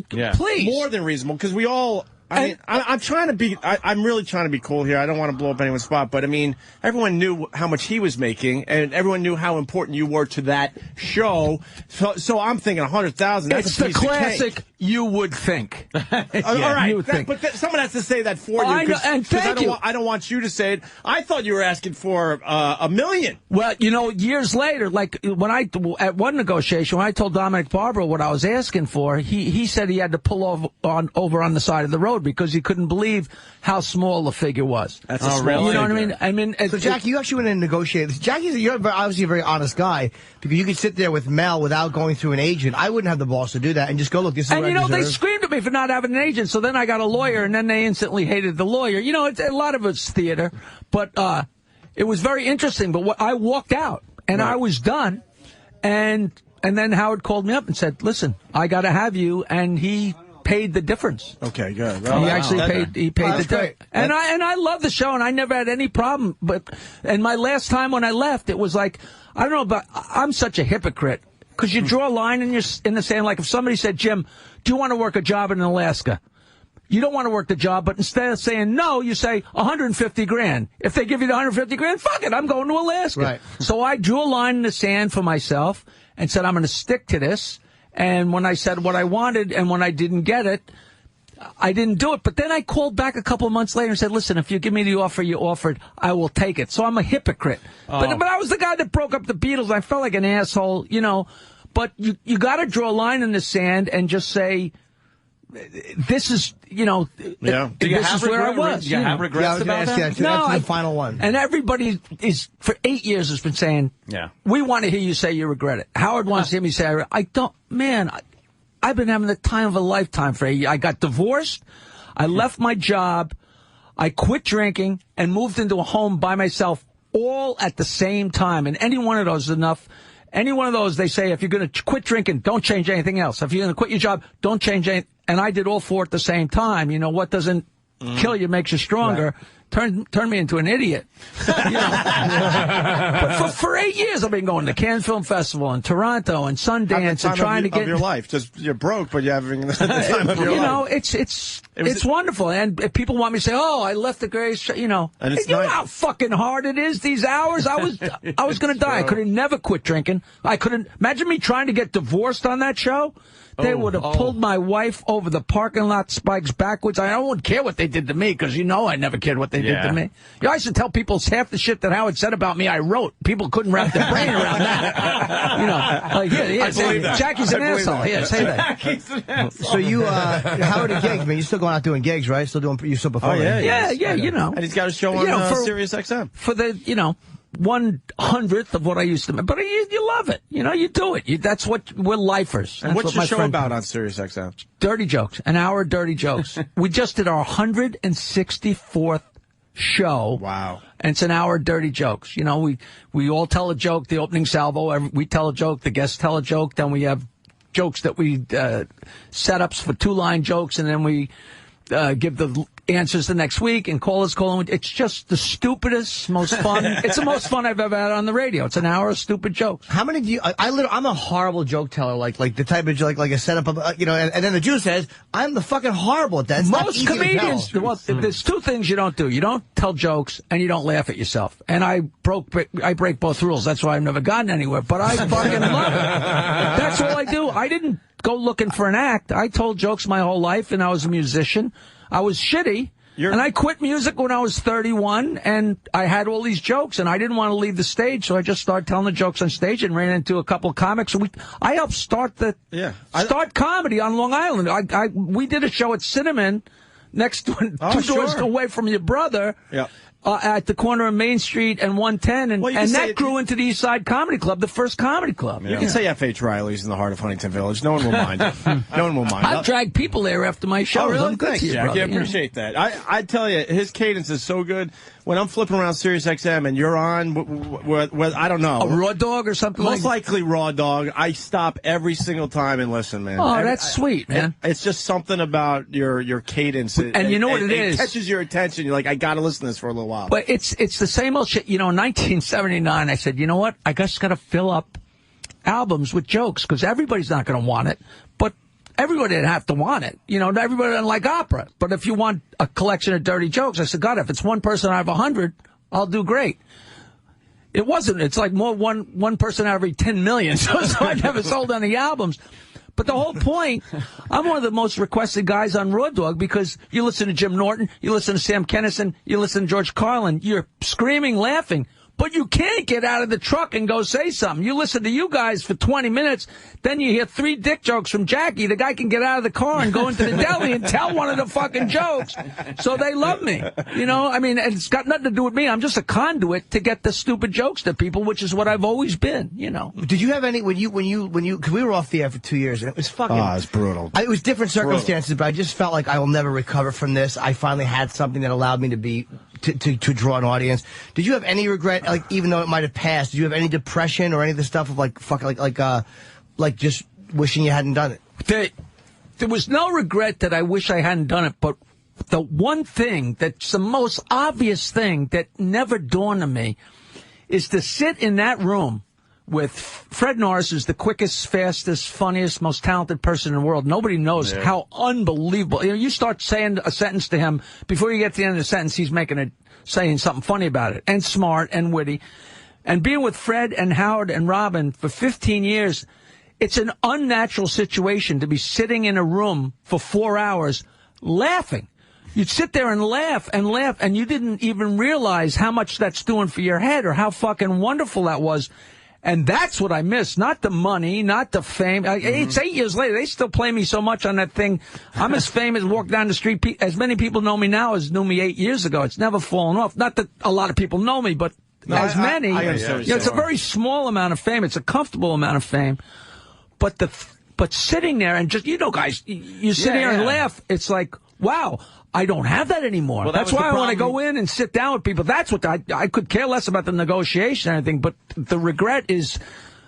Please. More than reasonable, because we all... I'm trying to be. I'm really trying to be cool here. I don't want to blow up anyone's spot, but I mean, everyone knew how much he was making, and everyone knew how important you were to that show. So I'm thinking 100,000. It's the classic. You would think. All right, you would think. But someone has to say that for you. I know, and thank you. I don't want you to say it. I thought you were asking for $1 million. Well, years later, like at one negotiation, when I told Dominic Barbara what I was asking for, he said he had to pull over on the side of the road because he couldn't believe how small the figure was. That's a small You know figure. what I mean? So, Jackie, you actually went in and negotiated. Jackie, you're obviously a very honest guy because you could sit there with Mel without going through an agent. I wouldn't have the balls to do that and just go, look, this is what I deserve. They screamed at me for not having an agent, so then I got a lawyer, and then they instantly hated the lawyer. It's a lot of it's theater, but it was very interesting. But I walked out, and I was done, and then Howard called me up and said, listen, I got to have you, and he paid the difference. Okay, good. Well, he actually paid the difference. And I love the show, and I never had any problem. And my last time when I left, it was like, I don't know, but I'm such a hypocrite. Because you draw a line in the sand. Like if somebody said, Jim, do you want to work a job in Alaska? You don't want to work the job, but instead of saying no, you say 150 grand. If they give you the 150 grand, fuck it, I'm going to Alaska. Right. So I drew a line in the sand for myself and said, I'm going to stick to this. And when I said what I wanted and when I didn't get it, I didn't do it. But then I called back a couple of months later and said, listen, if you give me the offer you offered, I will take it. So I'm a hypocrite. But I was the guy that broke up the Beatles. I felt like an asshole, But you got to draw a line in the sand and just say, this is, this is where I was. Do you have regrets about that? No, the final one. And everybody for 8 years has been saying, we want to hear you say you regret it. Howard wants to hear me say, I don't, man, I've been having the time of a lifetime for 8 years. I got divorced. I left my job. I quit drinking and moved into a home by myself all at the same time. And any one of those is enough. Any one of those, they say, if you're going to quit drinking, don't change anything else. If you're going to quit your job, don't change anything. And I did all four at the same time. What doesn't kill you makes you stronger. Right. Turn me into an idiot. But for 8 years, I've been going to Cannes Film Festival and Toronto and Sundance and trying to get of your life. Just you're broke, but you're having the time of your life. It's wonderful. And people want me to say, "Oh, I left the greatest," And it's know how fucking hard it is these hours. I was going to die. I could have never quit drinking. I couldn't imagine me trying to get divorced on that show. They would have pulled my wife over the parking lot spikes backwards. I wouldn't care what they did to me because I never cared what they did to me. I used to tell people half the shit that Howard said about me I wrote. People couldn't wrap their brain around that. Jackie's an asshole. Yeah, say that. So you, Howard and gigs, man, you're still going out doing gigs, right? Still performing. Yeah, And he's got a show on Sirius XM. For the, 1/100th of what I used to make. But you love it. You do it. That's what we're lifers. And what's your show about on Sirius XM? Dirty Jokes. An hour of Dirty Jokes. We just did our 164th show. Wow. And it's an hour of Dirty Jokes. We all tell a joke, the opening salvo. We tell a joke, the guests tell a joke. Then we have jokes that we setups for 2-line jokes, and then we give the answers the next week, and callers call them. It's just the stupidest, most fun. It's the most fun I've ever had on the radio. It's an hour of stupid jokes. How many do you? I'm a horrible joke teller, like the type of joke, like a setup of, and then the Jew says, I'm the fucking horrible at that. It's most comedians. Well, there's two things you don't do. You don't tell jokes, and you don't laugh at yourself. And I break both rules. That's why I've never gotten anywhere. But I fucking love it. That's all I do. I didn't go looking for an act. I told jokes my whole life, and I was a musician. I was shitty, and I quit music when I was 31, and I had all these jokes, and I didn't want to leave the stage, so I just started telling the jokes on stage and ran into a couple of comics. And I helped start comedy on Long Island. We did a show at Cinnamon, next to two doors away from your brother. Yeah. At the corner of Main Street and 110, and that grew into the East Side Comedy Club, the first comedy club. You can say F.H. Riley's in the heart of Huntington Village. No one will mind. No one will mind. I've dragged people there after my show. Oh, really? Thanks, Jack. I appreciate that. I tell you, his cadence is so good. When I'm flipping around Sirius XM and you're on, I don't know. A Raw Dog or something Most likely Raw Dog. I stop every single time and listen, man. Oh, that's sweet, man. It's just something about your cadence. And you know what it is? It catches your attention. You're like, I got to listen to this for a little while. But it's the same old shit. In 1979, I said, you know what? I just got to fill up albums with jokes because everybody's not going to want it. But everybody didn't have to want it. You know, everybody doesn't like opera. But if you want a collection of dirty jokes, I said, God, if it's one person out of 100, I'll do great. It wasn't. It's like one person out of every 10 million. So I never sold any albums. But the whole point, I'm one of the most requested guys on Raw Dog because you listen to Jim Norton, you listen to Sam Kinison, you listen to George Carlin, you're screaming, laughing. But you can't get out of the truck and go say something. You listen to you guys for 20 minutes, then you hear 3 dick jokes from Jackie. The guy can get out of the car and go into the deli and tell one of the fucking jokes. So they love me. You know, I mean, it's got nothing to do with me. I'm just a conduit to get the stupid jokes to people, which is what I've always been, you know. Did you have any, when you, because we were off the air for 2 years, and it was fucking. Oh, it's brutal. It was different circumstances, but I just felt like I will never recover from this. I finally had something that allowed me to be, to draw an audience. Did you have any regret, like, even though it might have passed, did you have any depression or any of the stuff of like just wishing you hadn't done it? There was no regret that I wish I hadn't done it, but the one thing that's the most obvious thing that never dawned on me is to sit in that room with Fred Norris, who's the quickest, fastest, funniest, most talented person in the world. Nobody knows how unbelievable. You know, you start saying a sentence to him, before you get to the end of the sentence, he's saying something funny about it, and smart and witty. And being with Fred and Howard and Robin for 15 years, it's an unnatural situation to be sitting in a room for 4 hours laughing. You'd sit there and laugh, and you didn't even realize how much that's doing for your head or how fucking wonderful that was. And that's what I miss, not the money, not the fame. It's 8 years later. They still play me so much on that thing. I'm as famous, walk down the street, as many people know me now as knew me 8 years ago. It's never fallen off. Not that a lot of people know me, but as many. It's a very small amount of fame. It's a comfortable amount of fame. But sitting there and just, you know, guys, you sit here and laugh. It's like, wow. I don't have that anymore. Well, that's why I want to go in and sit down with people. That's what I could care less about the negotiation or anything, but the regret is,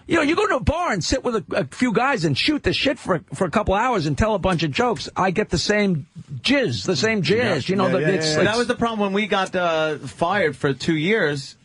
you know, you go to a bar and sit with a few guys and shoot the shit for a couple hours and tell a bunch of jokes. I get the same jizz, you know. That was the problem when we got fired for 2 years.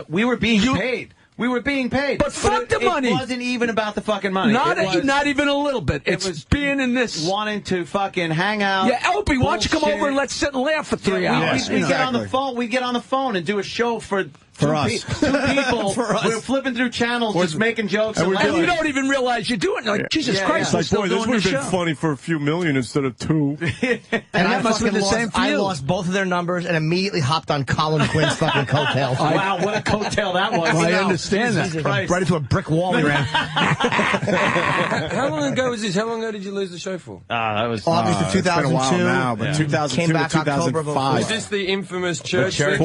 We were being paid. We were being paid. But fuck the money. It wasn't even about the fucking money. Not even a little bit. It was being in this. Wanting to fucking hang out. Yeah, Opie, why don't you come over and let's sit and laugh for 3 hours? We get on the phone. We get on the phone and do a show for us. Two people. We're flipping through channels, just making jokes. And you don't even realize you're doing it. Like, Jesus Christ, it's like, boy, this would have been funny for a few million instead of 2. And that must have been the same for you. I lost both of their numbers and immediately hopped on Colin Quinn's fucking coattails. Wow, what a coattail that was. I understand that. Right into a brick wall he ran. How long ago was this? How long ago did you lose the show for? That was August of 2002. It's been a while now, but 2002 came back to 2005. Was this the infamous church thing?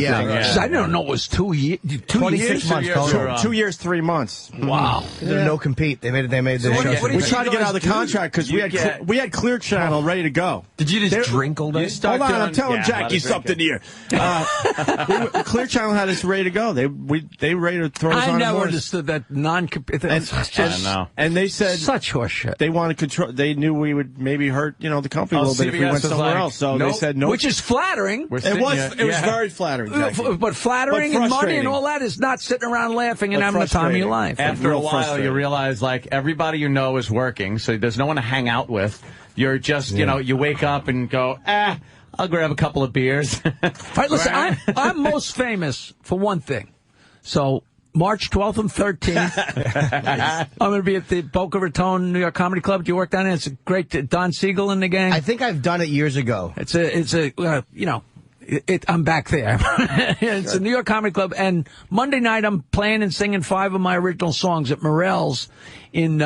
Yeah. I don't know. It was 2 years. 26 months total. 2 years, 3 months. Wow. There's no compete. They made the show. We tried to get out of the contract because we had Clear Channel ready to go. Did you just drink all day? Hold on, I'm telling Jackie something here. Clear Channel had us ready to go. They ready to throw us on. I never understood that non-compete. And they said such horseshit. They wanted control. They knew we would maybe hurt, the company a little bit if we went somewhere else. So they said no, which is flattering. It was very flattering, but flattering and money and all that is not sitting around laughing and having the time of your life. After a while, you realize like everybody you know is working, so there's no one to hang out with. You're just, you wake up and go, I'll grab a couple of beers. All right, listen, I'm most famous for one thing. So March 12th and 13th, I'm going to be at the Boca Raton New York Comedy Club. Do you work down there? It's a great Don Siegel and the gang. I think I've done it years ago. I'm back there. It's a New York Comedy Club, and Monday night I'm playing and singing 5 of my original songs at Morel's in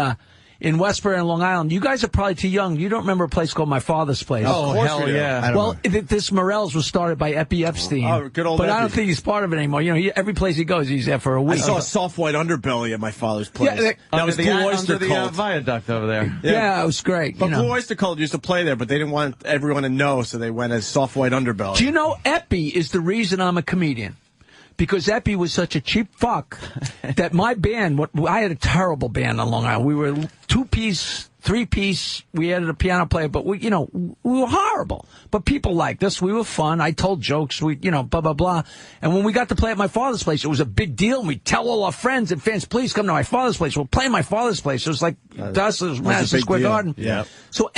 Westbury and Long Island. You guys are probably too young. You don't remember a place called My Father's Place. Oh, hell yeah. Well, this Morel's was started by Epi Epstein. Oh, good old But Epi. I don't think he's part of it anymore. Every place he goes, he's there for a week. I saw a soft white underbelly at My Father's Place. Yeah, that was Blue Oyster Cult. Cult. Viaduct over there. Yeah, it was great. But Blue Oyster Cult used to play there, but they didn't want everyone to know, so they went as soft white underbelly. Do you know Epi is the reason I'm a comedian? Because Epi was such a cheap fuck that my band, I had a terrible band on Long Island. We were a 2-piece 3-piece. We added a piano player, but we were horrible. But people liked us. We were fun. I told jokes. Blah, blah, blah. And when we got to play at my father's place, it was a big deal. And we'd tell all our friends and fans, please come to my father's place. We'll play my father's place. It was like, to us, it was Madison Square Garden. Yeah. So